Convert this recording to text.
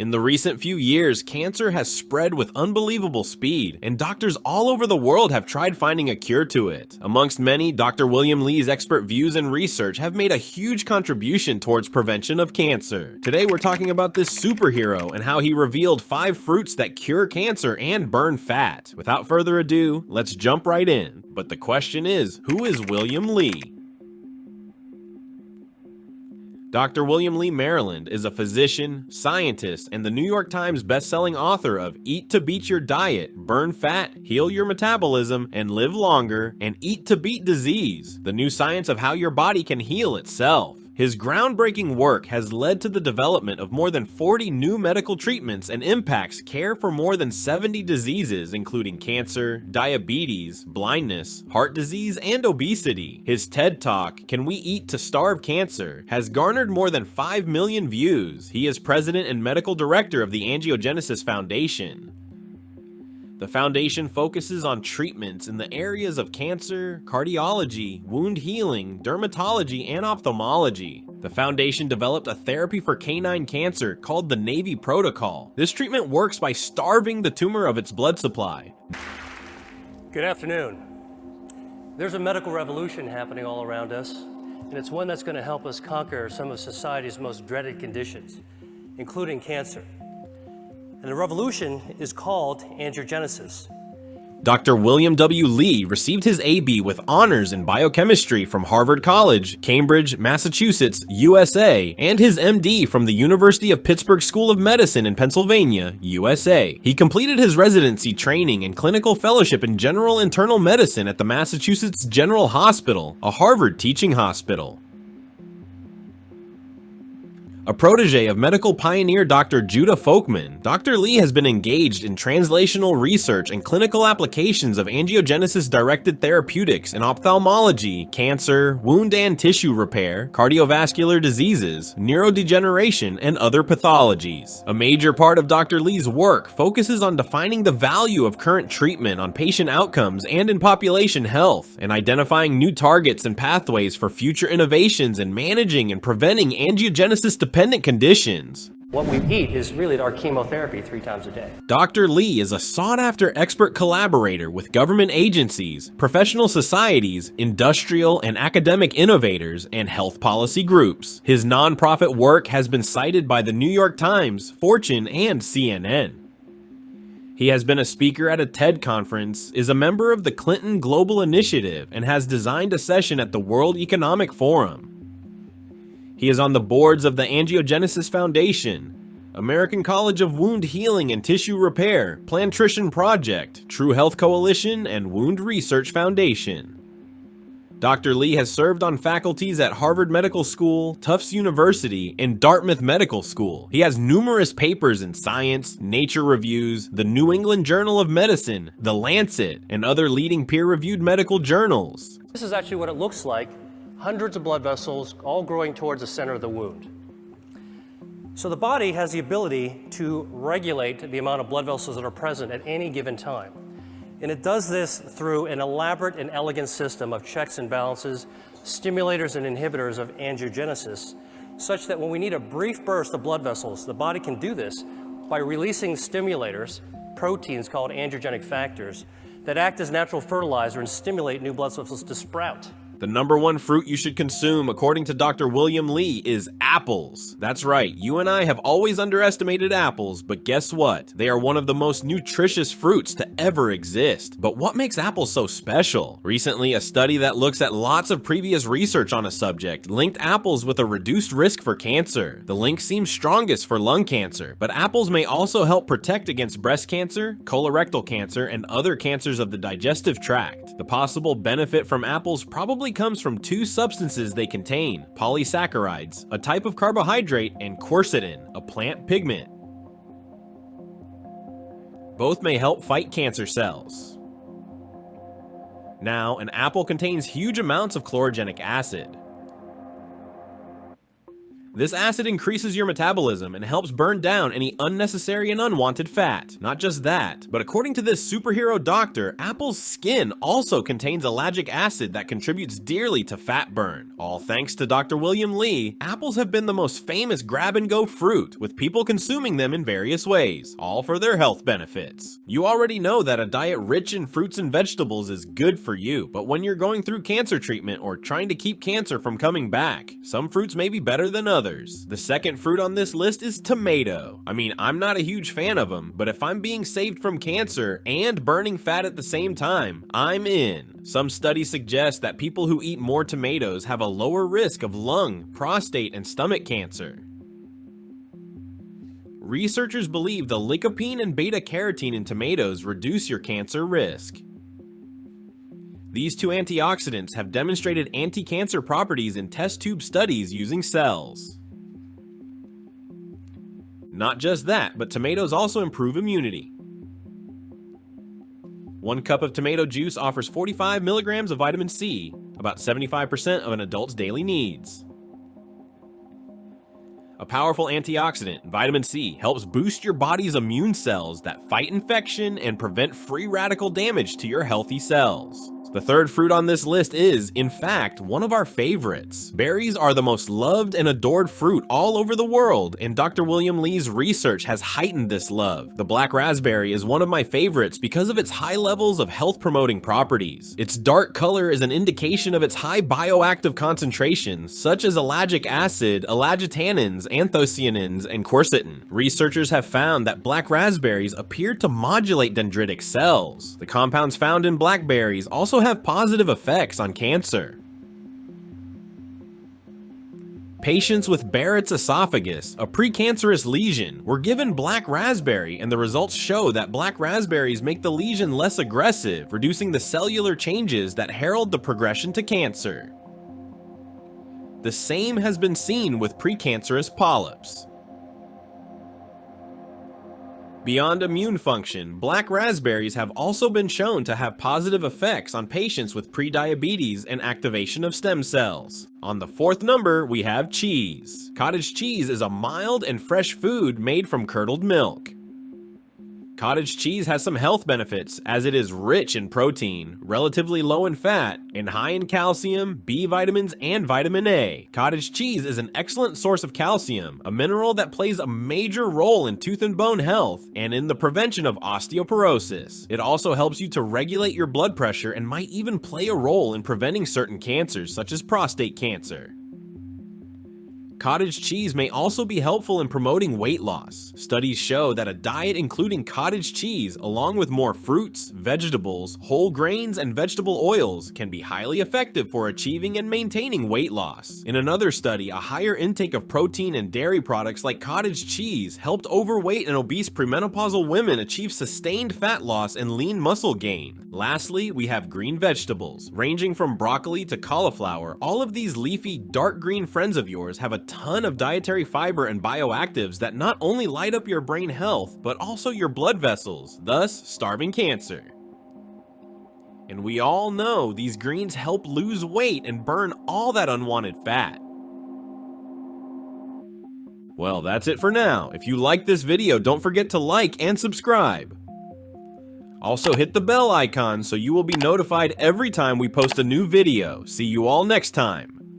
In the recent few years, cancer has spread with unbelievable speed, and doctors all over the world have tried finding a cure to it. Amongst many, Dr. William Li's expert views and research have made a huge contribution towards prevention of cancer. Today we're talking about this superhero and how he revealed 5 fruits that cure cancer and burn fat. Without further ado, let's jump right in. But the question is, who is William Li? Dr. William Li Maryland is a physician, scientist, and the New York Times best-selling author of Eat to Beat Your Diet, Burn Fat, Heal Your Metabolism, and Live Longer, and Eat to Beat Disease, the new science of how your body can heal itself. His groundbreaking work has led to the development of more than 40 new medical treatments and impacts care for more than 70 diseases, including cancer, diabetes, blindness, heart disease, and obesity. His TED Talk, Can We Eat to Starve Cancer?, has garnered more than 5 million views. He is president and medical director of the Angiogenesis Foundation. The foundation focuses on treatments in the areas of cancer, cardiology, wound healing, dermatology, and ophthalmology. The foundation developed a therapy for canine cancer called the Navy Protocol. This treatment works by starving the tumor of its blood supply. Good afternoon. There's a medical revolution happening all around us, and it's one that's going to help us conquer some of society's most dreaded conditions, including cancer. And the revolution is called angiogenesis. Dr. William W. Li received his AB with honors in biochemistry from Harvard College, Cambridge, Massachusetts, USA, and his MD from the University of Pittsburgh School of Medicine in Pennsylvania, USA. He completed his residency training and clinical fellowship in general internal medicine at the Massachusetts General Hospital, a Harvard teaching hospital. A protege of medical pioneer Dr. Judah Folkman, Dr. Li has been engaged in translational research and clinical applications of angiogenesis-directed therapeutics in ophthalmology, cancer, wound and tissue repair, cardiovascular diseases, neurodegeneration, and other pathologies. A major part of Dr. Li's work focuses on defining the value of current treatment on patient outcomes and in population health, and identifying new targets and pathways for future innovations in managing and preventing angiogenesis-dependent conditions. What we eat is really our chemotherapy 3 times a day. Dr. Li is a sought-after expert collaborator with government agencies, professional societies, industrial and academic innovators, and health policy groups. His nonprofit work has been cited by the New York Times, Fortune, and CNN. He has been a speaker at a TED conference, is a member of the Clinton Global Initiative, and has designed a session at the World Economic Forum. He is on the boards of the Angiogenesis Foundation, American College of Wound Healing and Tissue Repair, Plantrition Project, True Health Coalition, and Wound Research Foundation. Dr. Li has served on faculties at Harvard Medical School, Tufts University, and Dartmouth Medical School. He has numerous papers in Science, Nature Reviews, the New England Journal of Medicine, The Lancet, and other leading peer-reviewed medical journals. This is actually what it looks like. Hundreds of blood vessels all growing towards the center of the wound. So the body has the ability to regulate the amount of blood vessels that are present at any given time. And it does this through an elaborate and elegant system of checks and balances, stimulators and inhibitors of angiogenesis, such that when we need a brief burst of blood vessels, the body can do this by releasing stimulators, proteins called angiogenic factors, that act as natural fertilizer and stimulate new blood vessels to sprout. The number 1 fruit you should consume, according to Dr. William Li, is apples. That's right, you and I have always underestimated apples, but guess what? They are one of the most nutritious fruits to ever exist. But what makes apples so special? Recently, a study that looks at lots of previous research on a subject linked apples with a reduced risk for cancer. The link seems strongest for lung cancer, but apples may also help protect against breast cancer, colorectal cancer, and other cancers of the digestive tract. The possible benefit from apples probably comes from 2 substances they contain: polysaccharides, a type of carbohydrate, and quercetin, a plant pigment. Both may help fight cancer cells. Now, an apple contains huge amounts of chlorogenic acid. This acid increases your metabolism and helps burn down any unnecessary and unwanted fat. Not just that, but according to this superhero doctor, apple's skin also contains ellagic acid that contributes dearly to fat burn. All thanks to Dr. William Lee, apples have been the most famous grab-and-go fruit, with people consuming them in various ways, all for their health benefits. You already know that a diet rich in fruits and vegetables is good for you, but when you're going through cancer treatment or trying to keep cancer from coming back, some fruits may be better than others. The second fruit on this list is tomato. I mean, I'm not a huge fan of them, but if I'm being saved from cancer and burning fat at the same time, I'm in. Some studies suggest that people who eat more tomatoes have a lower risk of lung, prostate, and stomach cancer. Researchers believe the lycopene and beta-carotene in tomatoes reduce your cancer risk. These two antioxidants have demonstrated anti-cancer properties in test tube studies using cells. Not just that, but tomatoes also improve immunity. 1 cup of tomato juice offers 45 milligrams of vitamin C, about 75% of an adult's daily needs. A powerful antioxidant, vitamin C, helps boost your body's immune cells that fight infection and prevent free radical damage to your healthy cells. The third fruit on this list is, in fact, one of our favorites. Berries are the most loved and adored fruit all over the world, and Dr. William Lee's research has heightened this love. The black raspberry is one of my favorites because of its high levels of health-promoting properties. Its dark color is an indication of its high bioactive concentrations, such as ellagic acid, ellagitannins, anthocyanins, and quercetin. Researchers have found that black raspberries appear to modulate dendritic cells. The compounds found in blackberries also have positive effects on cancer. Patients with Barrett's esophagus, a precancerous lesion, were given black raspberry, and the results show that black raspberries make the lesion less aggressive, reducing the cellular changes that herald the progression to cancer. The same has been seen with precancerous polyps. Beyond immune function, black raspberries have also been shown to have positive effects on patients with prediabetes and activation of stem cells. On the fourth number, we have cheese. Cottage cheese is a mild and fresh food made from curdled milk. Cottage cheese has some health benefits, as it is rich in protein, relatively low in fat, and high in calcium, B vitamins, and vitamin A. Cottage cheese is an excellent source of calcium, a mineral that plays a major role in tooth and bone health and in the prevention of osteoporosis. It also helps you to regulate your blood pressure and might even play a role in preventing certain cancers, such as prostate cancer. Cottage cheese may also be helpful in promoting weight loss. Studies show that a diet including cottage cheese, along with more fruits, vegetables, whole grains, and vegetable oils, can be highly effective for achieving and maintaining weight loss. In another study, a higher intake of protein and dairy products like cottage cheese helped overweight and obese premenopausal women achieve sustained fat loss and lean muscle gain. Lastly, we have green vegetables. Ranging from broccoli to cauliflower, all of these leafy, dark green friends of yours have a ton of dietary fiber and bioactives that not only light up your brain health, but also your blood vessels, thus starving cancer. And we all know these greens help lose weight and burn all that unwanted fat. Well, that's it for now. If you liked this video, don't forget to like and subscribe. Also hit the bell icon so you will be notified every time we post a new video. See you all next time.